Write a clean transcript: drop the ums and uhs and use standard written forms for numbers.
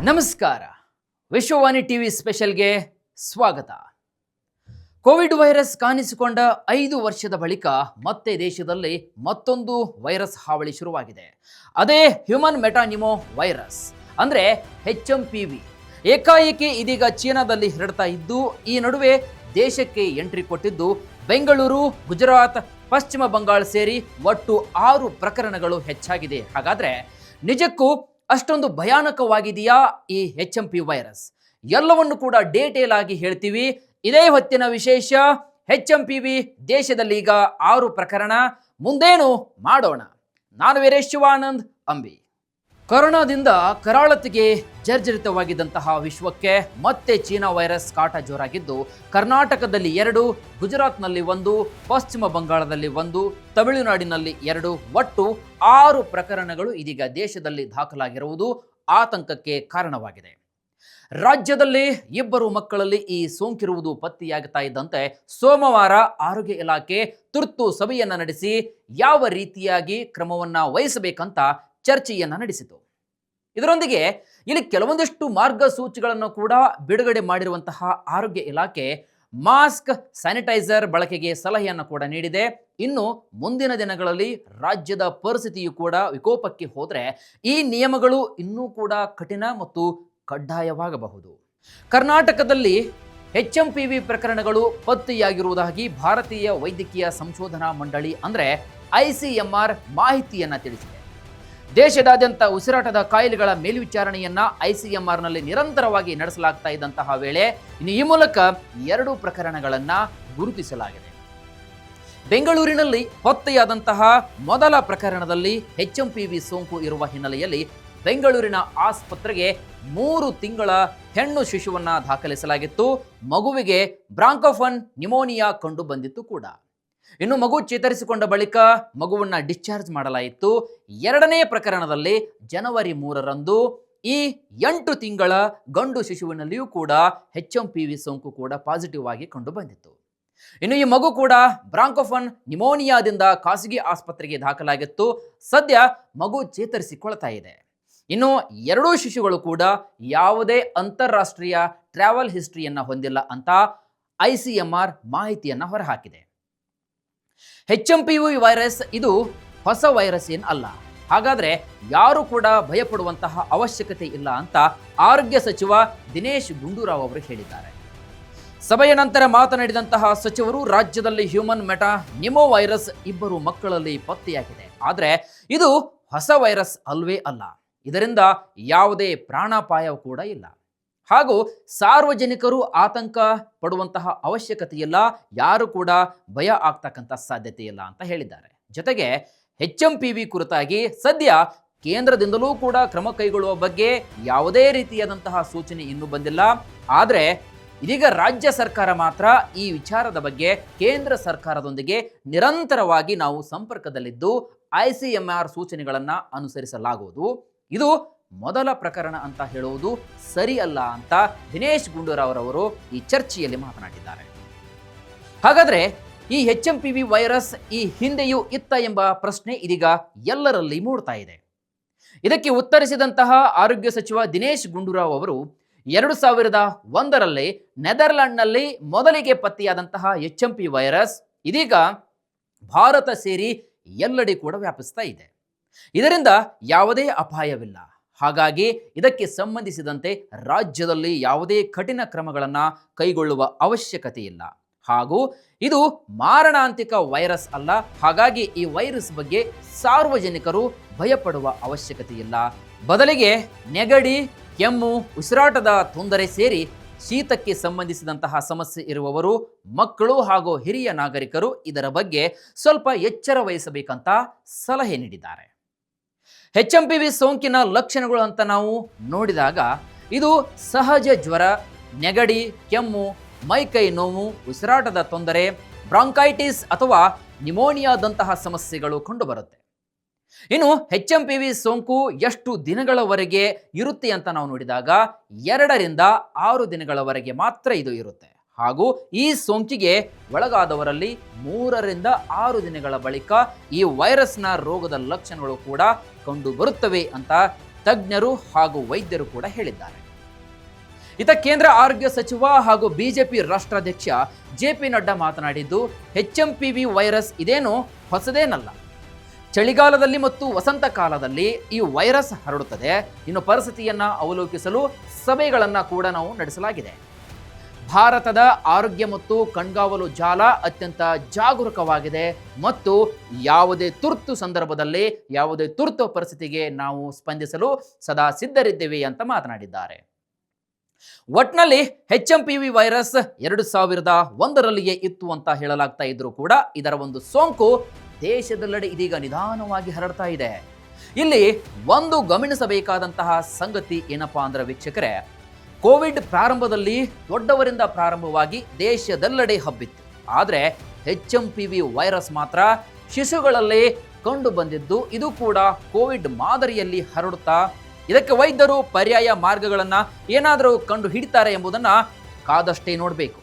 ನಮಸ್ಕಾರ. ವಿಶ್ವವಾಣಿ ಟಿವಿ ಸ್ಪೆಷಲ್ಗೆ ಸ್ವಾಗತ. Covid virus ಕಾಣಿಸಿಕೊಂಡ 5 ವರ್ಷದ ಬಳಿಕ ಮತ್ತೆ ದೇಶದಲ್ಲಿ ಮತ್ತೊಂದು ವೈರಸ್ ಹಾವಳಿ ಶುರುವಾಗಿದೆ. ಅದೇ ಹ್ಯೂಮನ್ ಮೆಟಾನಿಮೋ ವೈರಸ್ ಅಂದ್ರೆ HMPV. ಏಕಾಏಕಿ ಇದೀಗ ಚೀನಾದಲ್ಲಿ ಹರಡ್ತಾ ಇದ್ದು, ಈ ನಡುವೆ ದೇಶಕ್ಕೆ ಎಂಟ್ರಿ ಕೊಟ್ಟಿದ್ದು ಬೆಂಗಳೂರು, ಗುಜರಾತ್, ಪಶ್ಚಿಮ ಬಂಗಾಳ ಸೇರಿ ಒಟ್ಟು 6 ಪ್ರಕರಣಗಳು ಹೆಚ್ಚಾಗಿದೆ. ಹಾಗಾದ್ರೆ ನಿಜಕ್ಕೂ ಅಷ್ಟೊಂದು ಭಯಾನಕವಾಗಿದೆಯಾ ಈ HMP ವೈರಸ್? ಎಲ್ಲವನ್ನು ಕೂಡ ಡೀಟೇಲ್ ಆಗಿ ಹೇಳ್ತೀವಿ. ಇದೇ ಹೊತ್ತಿನ ವಿಶೇಷ. HMPV ದೇಶದಲ್ಲಿ ಈಗ 6 ಪ್ರಕರಣ. ಮುಂದೇನು ಮಾಡೋಣ? ನಾನು ವೀರೇಶ್ ಶಿವಾನಂದ್ ಅಂಬಿ. ಕೊರೋನಾದಿಂದ ಕರಾಳತೆಗೆ ಜರ್ಜರಿತವಾಗಿದ್ದಂತಹ ವಿಶ್ವಕ್ಕೆ ಮತ್ತೆ ಚೀನಾ ವೈರಸ್ ಕಾಟ ಜೋರಾಗಿದ್ದು, ಕರ್ನಾಟಕದಲ್ಲಿ 2, ಗುಜರಾತ್ನಲ್ಲಿ 1, ಪಶ್ಚಿಮ ಬಂಗಾಳದಲ್ಲಿ 1, ತಮಿಳುನಾಡಿನಲ್ಲಿ 2, ಒಟ್ಟು 6 ಪ್ರಕರಣಗಳು ಇದೀಗ ದೇಶದಲ್ಲಿ ದಾಖಲಾಗಿರುವುದು ಆತಂಕಕ್ಕೆ ಕಾರಣವಾಗಿದೆ. ರಾಜ್ಯದಲ್ಲಿ 2 ಮಕ್ಕಳಲ್ಲಿ ಈ ಸೋಂಕಿರುವುದು ಪತ್ತೆಯಾಗ್ತಾ ಇದ್ದಂತೆ ಸೋಮವಾರ ಆರೋಗ್ಯ ಇಲಾಖೆ ತುರ್ತು ಸಭೆಯನ್ನ ನಡೆಸಿ ಯಾವ ರೀತಿಯಾಗಿ ಕ್ರಮವನ್ನ ವಹಿಸಬೇಕಂತ ಚರ್ಚೆಯನ್ನ ನಡೆಸಿತು. ಇದರೊಂದಿಗೆ ಇಲ್ಲಿ ಕೆಲವೊಂದಿಷ್ಟು ಮಾರ್ಗಸೂಚಿಗಳನ್ನು ಕೂಡ ಬಿಡುಗಡೆ ಮಾಡಿರುವಂತಹ ಆರೋಗ್ಯ ಇಲಾಖೆ ಮಾಸ್ಕ್, ಸ್ಯಾನಿಟೈಸರ್ ಬಳಕೆಗೆ ಸಲಹೆಯನ್ನು ಕೂಡ ನೀಡಿದೆ. ಇನ್ನು ಮುಂದಿನ ದಿನಗಳಲ್ಲಿ ರಾಜ್ಯದ ಪರಿಸ್ಥಿತಿಯು ಕೂಡ ವಿಕೋಪಕ್ಕೆ ಹೋದರೆ ಈ ನಿಯಮಗಳು ಇನ್ನೂ ಕೂಡ ಕಠಿಣ ಮತ್ತು ಕಡ್ಡಾಯವಾಗಬಹುದು. ಕರ್ನಾಟಕದಲ್ಲಿ HMPV ಪ್ರಕರಣಗಳು ಪತ್ತೆಯಾಗಿರುವುದಾಗಿ ಭಾರತೀಯ ವೈದ್ಯಕೀಯ ಸಂಶೋಧನಾ ಮಂಡಳಿ ಅಂದ್ರೆ ICMR ಮಾಹಿತಿಯನ್ನ ತಿಳಿಸಿದೆ. ದೇಶದಾದ್ಯಂತ ಉಸಿರಾಟದ ಕಾಯಿಲೆಗಳ ಮೇಲ್ವಿಚಾರಣೆಯನ್ನ ICMRನಲ್ಲಿ ನಿರಂತರವಾಗಿ ನಡೆಸಲಾಗ್ತಾ ಇದ್ದಂತಹ ವೇಳೆ ಇನ್ನು ಈ ಮೂಲಕ 2 ಪ್ರಕರಣಗಳನ್ನ ಗುರುತಿಸಲಾಗಿದೆ. ಬೆಂಗಳೂರಿನಲ್ಲಿ ಪತ್ತೆಯಾದಂತಹ ಮೊದಲ ಪ್ರಕರಣದಲ್ಲಿ HMPV ಸೋಂಕು ಇರುವ ಹಿನ್ನೆಲೆಯಲ್ಲಿ ಬೆಂಗಳೂರಿನ ಆಸ್ಪತ್ರೆಗೆ 3 ತಿಂಗಳ ಹೆಣ್ಣು ಶಿಶುವನ್ನ ದಾಖಲಿಸಲಾಗಿತ್ತು. ಮಗುವಿಗೆ ಬ್ರಾಂಕೋಫನ್ ನಿಮೋನಿಯಾ ಕಂಡು ಬಂದಿತ್ತು ಕೂಡ. ಇನ್ನು ಮಗು ಚೇತರಿಸಿಕೊಂಡ ಬಳಿಕ ಮಗುವನ್ನ ಡಿಸ್ಚಾರ್ಜ್ ಮಾಡಲಾಯಿತು. 2ನೇ ಪ್ರಕರಣದಲ್ಲಿ ಜನವರಿ 3ರಂದು ಈ 8 ತಿಂಗಳ ಗಂಡು ಶಿಶುವಿನಲ್ಲಿಯೂ ಕೂಡ HMPV ಸೋಂಕು ಕೂಡ ಪಾಸಿಟಿವ್ ಆಗಿ ಕಂಡು ಬಂದಿತ್ತು. ಇನ್ನು ಈ ಮಗು ಕೂಡ ಬ್ರಾಂಕೋಫನ್ ನಿಮೋನಿಯಾದಿಂದ ಖಾಸಗಿ ಆಸ್ಪತ್ರೆಗೆ ದಾಖಲಾಗಿತ್ತು. ಸದ್ಯ ಮಗು ಚೇತರಿಸಿಕೊಳ್ತಾ ಇದೆ. ಇನ್ನು 2 ಶಿಶುಗಳು ಕೂಡ ಯಾವುದೇ ಅಂತಾರಾಷ್ಟ್ರೀಯ ಟ್ರಾವೆಲ್ ಹಿಸ್ಟ್ರಿಯನ್ನ ಹೊಂದಿಲ್ಲ ಅಂತ ICMR ಮಾಹಿತಿಯನ್ನ ಹೊರಹಾಕಿದೆ. HMPV ವೈರಸ್ ಇದು ಹೊಸ ವೈರಸ್ ಏನ್ ಅಲ್ಲ. ಹಾಗಾದ್ರೆ ಯಾರು ಕೂಡ ಭಯಪಡುವಂತಹ ಅವಶ್ಯಕತೆ ಇಲ್ಲ ಅಂತ ಆರೋಗ್ಯ ಸಚಿವ ದಿನೇಶ್ ಗುಂಡೂರಾವ್ ಅವರು ಹೇಳಿದ್ದಾರೆ. ಸಭೆಯ ನಂತರ ಮಾತನಾಡಿದಂತಹ ಸಚಿವರು, ರಾಜ್ಯದಲ್ಲಿ ಹ್ಯೂಮನ್ ಮೆಟಾನಿಮೋ ವೈರಸ್ 2 ಮಕ್ಕಳಲ್ಲಿ ಪತ್ತೆಯಾಗಿದೆ. ಆದರೆ ಇದು ಹೊಸ ವೈರಸ್ ಅಲ್ವೇ ಅಲ್ಲ. ಇದರಿಂದ ಯಾವುದೇ ಪ್ರಾಣಾಪಾಯ ಕೂಡ ಇಲ್ಲ. ಹಾಗೂ ಸಾರ್ವಜನಿಕರು ಆತಂಕ ಪಡುವಂತಹ ಅವಶ್ಯಕತೆ ಇಲ್ಲ, ಯಾರು ಕೂಡ ಭಯ ಆಗ್ತಕ್ಕಂಥ ಸಾಧ್ಯತೆ ಇಲ್ಲ ಅಂತ ಹೇಳಿದ್ದಾರೆ. ಜೊತೆಗೆ HMPV ಕುರಿತಾಗಿ ಸದ್ಯ ಕೇಂದ್ರದಿಂದಲೂ ಕೂಡ ಕ್ರಮ ಕೈಗೊಳ್ಳುವ ಬಗ್ಗೆ ಯಾವುದೇ ರೀತಿಯಾದಂತಹ ಸೂಚನೆ ಇನ್ನೂ ಬಂದಿಲ್ಲ. ಆದರೆ ಇದೀಗ ರಾಜ್ಯ ಸರ್ಕಾರ ಮಾತ್ರ ಈ ವಿಚಾರದ ಬಗ್ಗೆ ಕೇಂದ್ರ ಸರ್ಕಾರದೊಂದಿಗೆ ನಿರಂತರವಾಗಿ ನಾವು ಸಂಪರ್ಕದಲ್ಲಿದ್ದು ICMR ಸೂಚನೆಗಳನ್ನು ಅನುಸರಿಸಲಾಗುವುದು. ಇದು ಮೊದಲ ಪ್ರಕರಣ ಅಂತ ಹೇಳುವುದು ಸರಿ ಅಲ್ಲ ಅಂತ ದಿನೇಶ್ ಗುಂಡೂರಾವ್ ಅವರು ಈ ಚರ್ಚೆಯಲ್ಲಿ ಮಾತನಾಡಿದ್ದಾರೆ. ಹಾಗಾದ್ರೆ ಈ HMPV ವೈರಸ್ ಈ ಹಿಂದೆಯೂ ಇತ್ತ ಎಂಬ ಪ್ರಶ್ನೆ ಇದೀಗ ಎಲ್ಲರಲ್ಲಿ ಮೂಡ್ತಾ ಇದೆ. ಇದಕ್ಕೆ ಉತ್ತರಿಸಿದಂತಹ ಆರೋಗ್ಯ ಸಚಿವ ದಿನೇಶ್ ಗುಂಡೂರಾವ್ ಅವರು 2001ರಲ್ಲಿ ನೆದರ್ಲ್ಯಾಂಡ್ನಲ್ಲಿ ಮೊದಲಿಗೆ ಪತ್ತೆಯಾದಂತಹ HMP ವೈರಸ್ ಇದೀಗ ಭಾರತ ಸೇರಿ ಎಲ್ಲೆಡೆ ಕೂಡ ವ್ಯಾಪಿಸ್ತಾ ಇದೆ. ಇದರಿಂದ ಯಾವುದೇ ಅಪಾಯವಿಲ್ಲ. ಹಾಗಾಗಿ ಇದಕ್ಕೆ ಸಂಬಂಧಿಸಿದಂತೆ ರಾಜ್ಯದಲ್ಲಿ ಯಾವುದೇ ಕಠಿಣ ಕ್ರಮಗಳನ್ನು ಕೈಗೊಳ್ಳುವ ಅವಶ್ಯಕತೆ ಇಲ್ಲ. ಹಾಗೂ ಇದು ಮಾರಣಾಂತಿಕ ವೈರಸ್ ಅಲ್ಲ. ಹಾಗಾಗಿ ಈ ವೈರಸ್ ಬಗ್ಗೆ ಸಾರ್ವಜನಿಕರು ಭಯಪಡುವ ಅವಶ್ಯಕತೆ ಇಲ್ಲ. ಬದಲಿಗೆ ನೆಗಡಿ, ಕೆಮ್ಮು, ಉಸಿರಾಟದ ತೊಂದರೆ ಸೇರಿ ಶೀತಕ್ಕೆ ಸಂಬಂಧಿಸಿದಂತಹ ಸಮಸ್ಯೆ ಇರುವವರು, ಮಕ್ಕಳು ಹಾಗೂ ಹಿರಿಯ ನಾಗರಿಕರು ಇದರ ಬಗ್ಗೆ ಸ್ವಲ್ಪ ಎಚ್ಚರ ವಹಿಸಬೇಕಂತ ಸಲಹೆ ನೀಡಿದ್ದಾರೆ. HMPV ಸೋಂಕಿನ ಲಕ್ಷಣಗಳು ಅಂತ ನಾವು ನೋಡಿದಾಗ ಇದು ಸಹಜ ಜ್ವರ, ನೆಗಡಿ, ಕೆಮ್ಮು, ಮೈಕೈ ನೋವು, ಉಸಿರಾಟದ ತೊಂದರೆ, ಬ್ರಾಂಕೈಟಿಸ್ ಅಥವಾ ನಿಮೋನಿಯಾದಂತಹ ಸಮಸ್ಯೆಗಳು ಕಂಡುಬರುತ್ತೆ. ಇನ್ನು HMPV ಸೋಂಕು ಎಷ್ಟು ದಿನಗಳವರೆಗೆ ಇರುತ್ತೆ ಅಂತ ನಾವು ನೋಡಿದಾಗ 2 ರಿಂದ 6 ದಿನಗಳವರೆಗೆ ಮಾತ್ರ ಇದು ಇರುತ್ತೆ. ಹಾಗೂ ಈ ಸೋಂಕಿಗೆ ಒಳಗಾದವರಲ್ಲಿ 3 ರಿಂದ 6 ದಿನಗಳ ಬಳಿಕ ಈ ವೈರಸ್ನ ರೋಗದ ಲಕ್ಷಣಗಳು ಕೂಡ ಕಂಡು ಬರುತ್ತವೆ ಅಂತ ತಜ್ಞರು ಹಾಗೂ ವೈದ್ಯರು ಕೂಡ ಹೇಳಿದ್ದಾರೆ. ಇತ ಕೇಂದ್ರ ಆರೋಗ್ಯ ಸಚಿವ ಹಾಗೂ ಬಿಜೆಪಿ ರಾಷ್ಟ್ರಾಧ್ಯಕ್ಷ ಜೆ.ಪಿ. ನಡ್ಡಾ ಮಾತನಾಡಿದ್ದು, HMPV ವೈರಸ್ ಇದೇನು ಹೊಸದೇನಲ್ಲ. ಚಳಿಗಾಲದಲ್ಲಿ ಮತ್ತು ವಸಂತ ಕಾಲದಲ್ಲಿ ಈ ವೈರಸ್ ಹರಡುತ್ತದೆ. ಇನ್ನು ಪರಿಸ್ಥಿತಿಯನ್ನ ಅವಲೋಕಿಸಲು ಸಭೆಗಳನ್ನು ಕೂಡ ನಾವು ನಡೆಸಲಾಗಿದೆ. ಭಾರತದ ಆರೋಗ್ಯ ಮತ್ತು ಕಣ್ಗಾವಲು ಜಾಲ ಅತ್ಯಂತ ಜಾಗರೂಕವಾಗಿದೆ ಮತ್ತು ಯಾವುದೇ ತುರ್ತು ಸಂದರ್ಭದಲ್ಲಿ ಯಾವುದೇ ತುರ್ತು ಪರಿಸ್ಥಿತಿಗೆ ನಾವು ಸ್ಪಂದಿಸಲು ಸದಾ ಸಿದ್ಧರಿದ್ದೇವೆ ಅಂತ ಮಾತನಾಡಿದ್ದಾರೆ. ಒಟ್ನಲ್ಲಿ HMPV ವೈರಸ್ 2001ರಲ್ಲಿಯೇ ಇತ್ತು ಅಂತ ಹೇಳಲಾಗ್ತಾ ಇದ್ರೂ ಕೂಡ ಇದರ ಒಂದು ಸೋಂಕು ದೇಶದೆಲ್ಲೆಡೆ ಇದೀಗ ನಿಧಾನವಾಗಿ ಹರಡ್ತಾ ಇದೆ. ಇಲ್ಲಿ ಒಂದು ಗಮನಿಸಬೇಕಾದಂತಹ ಸಂಗತಿ ಏನಪ್ಪಾ ಅಂದ್ರೆ ವೀಕ್ಷಕರೇ, ಕೋವಿಡ್ ಪ್ರಾರಂಭದಲ್ಲಿ ದೊಡ್ಡವರಿಂದ ಪ್ರಾರಂಭವಾಗಿ ದೇಶದೆಲ್ಲೆಡೆ ಹಬ್ಬಿತ್ತು. ಆದರೆ HMPV ವೈರಸ್ ಮಾತ್ರ ಶಿಶುಗಳಲ್ಲಿ ಕಂಡು ಬಂದಿದ್ದು, ಇದು ಕೂಡ ಕೋವಿಡ್ ಮಾದರಿಯಲ್ಲಿ ಹರಡುತ್ತಾ ಇದಕ್ಕೆ ವೈದ್ಯರು ಪರ್ಯಾಯ ಮಾರ್ಗಗಳನ್ನು ಏನಾದರೂ ಕಂಡು ಹಿಡಿತಾರೆ ಎಂಬುದನ್ನು ಕಾದಷ್ಟೇ ನೋಡಬೇಕು.